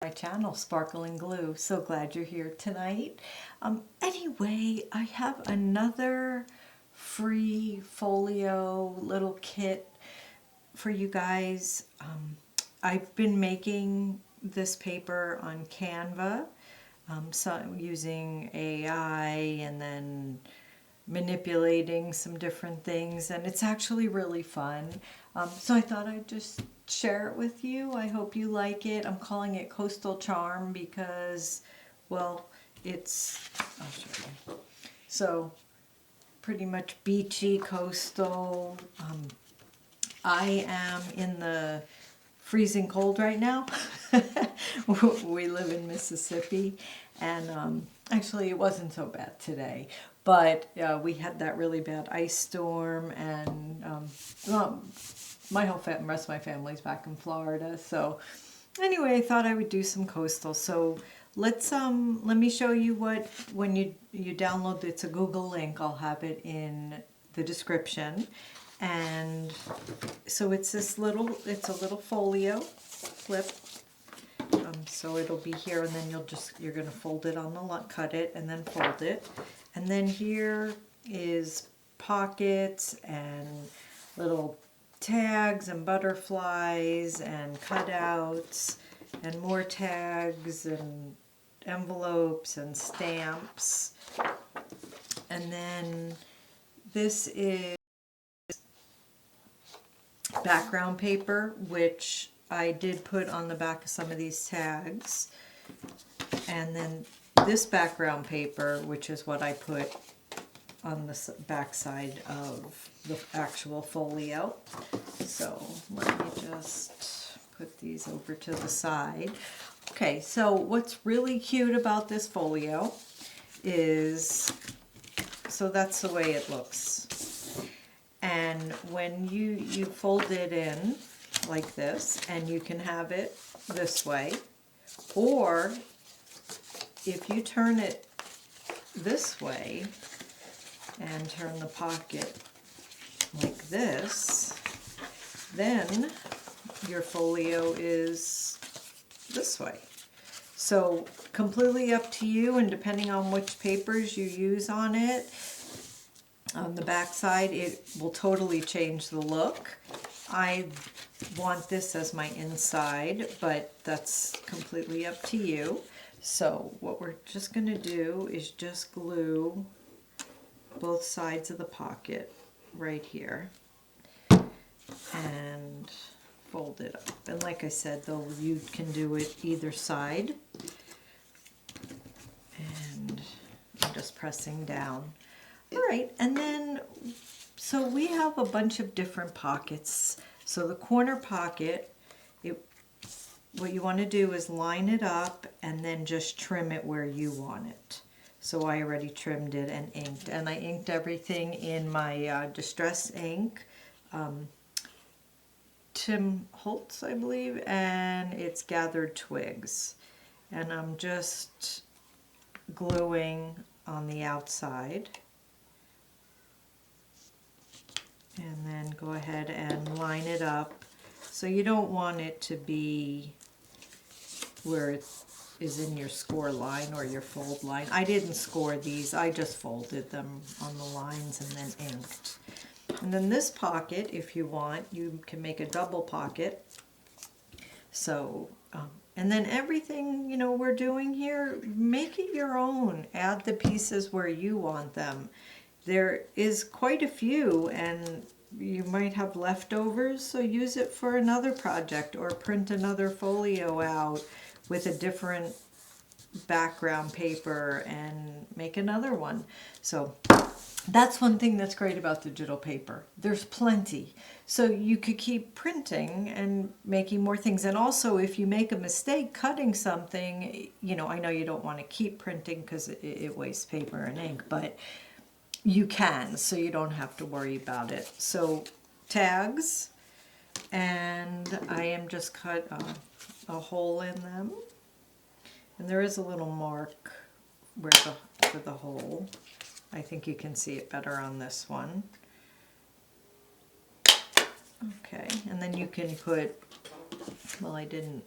My channel, Sparkling Glue. So glad you're here tonight. Anyway, I have another free folio little kit for you guys. I've been making this paper on Canva, so using AI and then manipulating some different things, and it's actually really fun. So I thought I'd just share it with you. I hope you like it. I'm calling it Coastal Charm because, well, I'll show you. So pretty much beachy, coastal. I am in the freezing cold right now. We live in Mississippi, and actually it wasn't so bad today, but we had that really bad ice storm, and well, my whole rest of my family's back in Florida. So anyway, I thought I would do some coastal. So let me show you what, when you download, it's a Google link, I'll have it in the description. And so it's a little folio flip. So it'll be here, and then you're gonna fold it on the cut it and then fold it. And then here is pockets and little tags and butterflies and cutouts and more tags and envelopes and stamps. And then this is background paper, which I did put on the back of some of these tags. And then this background paper, which is what I put on the back side of the actual folio. So let me just put these over to the side. Okay, so what's really cute about this folio is, so that's the way it looks. And when you fold it in like this, and you can have it this way, or if you turn it this way and turn the pocket like this, then your folio is this way. So completely up to you, and depending on which papers you use on it. On the back side, it will totally change the look. I want this as my inside, but that's completely up to you. So what we're just going to do is just glue both sides of the pocket right here and fold it up. And like I said, though, you can do it either side. And I'm just pressing down. All right, and then, so we have a bunch of different pockets. So the corner pocket, what you want to do is line it up and then just trim it where you want it. So I already trimmed it and inked, and I inked everything in my Distress ink, Tim Holtz, I believe, and it's Gathered Twigs. And I'm just gluing on the outside. And then go ahead and line it up. So you don't want it to be where it is in your score line or your fold line. I didn't score these, I just folded them on the lines and then inked. And then this pocket, if you want, you can make a double pocket. So, and then everything, we're doing here, make it your own. Add the pieces where you want them. There is quite a few, and you might have leftovers, so use it for another project or print another folio out with a different background paper and make another one. So that's one thing that's great about digital paper. There's plenty. So you could keep printing and making more things. And also, if you make a mistake cutting something, I know you don't want to keep printing because it wastes paper and ink, but you can, so you don't have to worry about it. So tags, and I am just cut a hole in them, and there is a little mark for the hole. I think you can see it better on this one. Okay, and then you can put, well, I didn't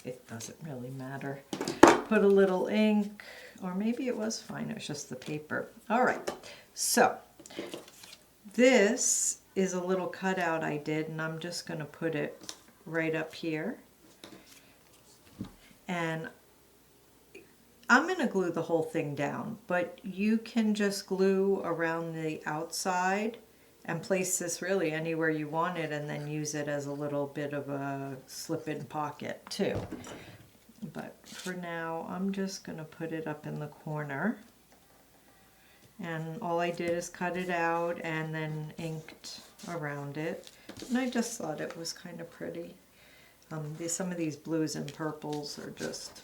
It doesn't really matter. Put a little ink, or maybe it was fine, it was just the paper. All right, so this is a little cutout I did, and I'm just going to put it right up here. And I'm going to glue the whole thing down, but you can just glue around the outside and place this really anywhere you want it, and then use it as a little bit of a slip-in pocket too. But for now, I'm just going to put it up in the corner. And all I did is cut it out and then inked around it. And I just thought it was kind of pretty. Some of these blues and purples are just...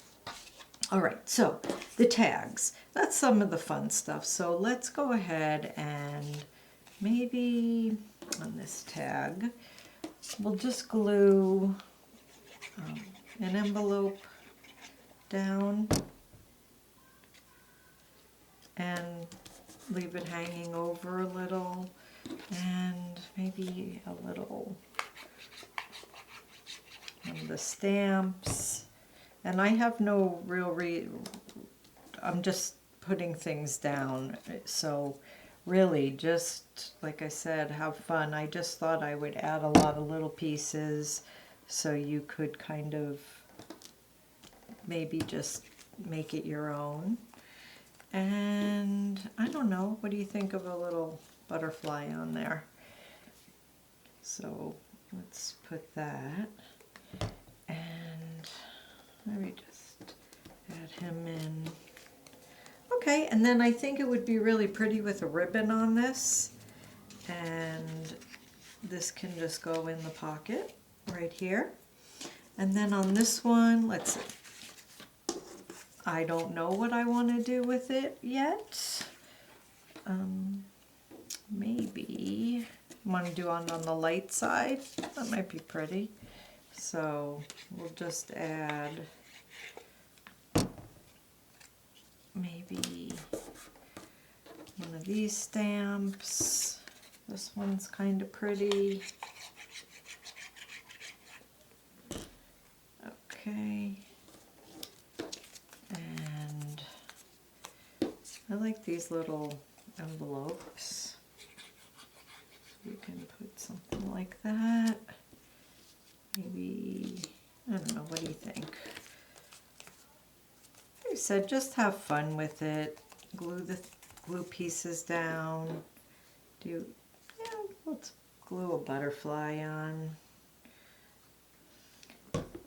All right, so the tags. That's some of the fun stuff. So let's go ahead and maybe on this tag, we'll just glue an envelope down and leave it hanging over a little, and maybe a little of the stamps. And I have no real I'm just putting things down, so really just, like I said, have fun. I just thought I would add a lot of little pieces so you could kind of maybe just make it your own. And I don't know, what do you think of a little butterfly on there? So let's put that, and maybe just add him in. Okay, and then I think it would be really pretty with a ribbon on this, and this can just go in the pocket right here. And then on this one, let's see. I don't know what I want to do with it yet. Maybe I want to do on the light side. That might be pretty. So we'll just add maybe one of these stamps. This one's kind of pretty. Okay. And I like these little envelopes. You can put something like that. Maybe, I don't know, what do you think? Like I said, just have fun with it. Glue the glue pieces down. Let's glue a butterfly on.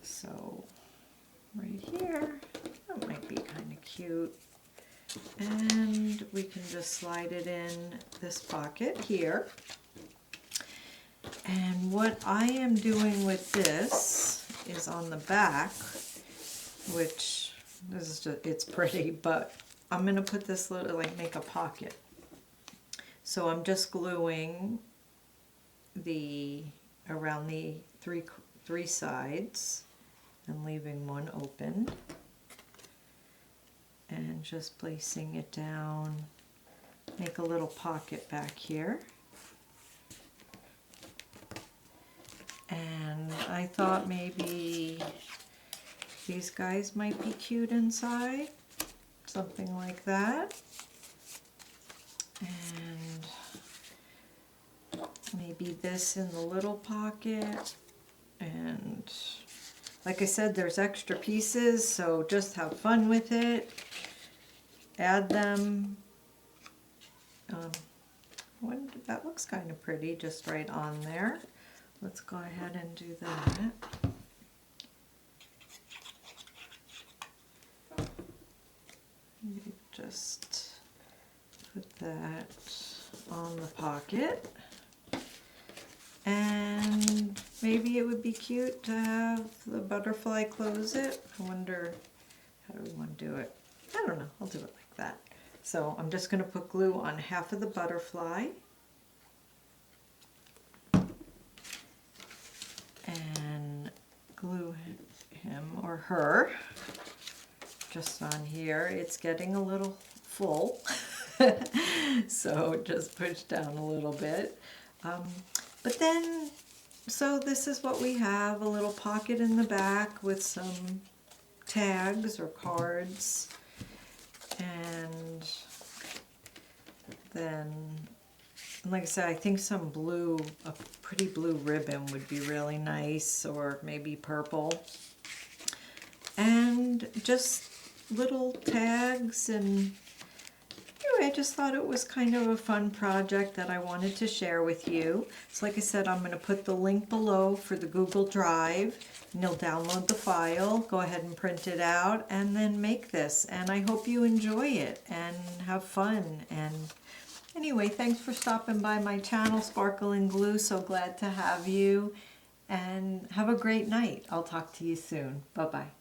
So right here, that might be kind of cute. And we can just slide it in this pocket here. And what I am doing with this is on the back, which this is just, it's pretty, but I'm going to put this little, like, make a pocket. So I'm just gluing around the three sides and leaving one open, and just placing it down. Make a little pocket back here. And I thought maybe these guys might be cute inside, something like that. And maybe this in the little pocket. And like I said, there's extra pieces, so just have fun with it. Add them. That looks kind of pretty, just right on there. Let's go ahead and do that. Just put that on the pocket. And maybe it would be cute to have the butterfly close it. I wonder, how do we want to do it? I don't know, I'll do it like that. So I'm just going to put glue on half of the butterfly. And glue him or her just on here. It's getting a little full, so just push down a little bit. But then So this is what we have, a little pocket in the back with some tags or cards, and then, like I said, I think some blue, a pretty blue ribbon would be really nice, or maybe purple. And just little tags, and anyway, I just thought it was kind of a fun project that I wanted to share with you. So like I said, I'm going to put the link below for the Google Drive, and you'll download the file, go ahead and print it out, and then make this. And I hope you enjoy it and have fun. And anyway, thanks for stopping by my channel, Sparkle and Glue. So glad to have you, and have a great night. I'll talk to you soon. Bye-bye.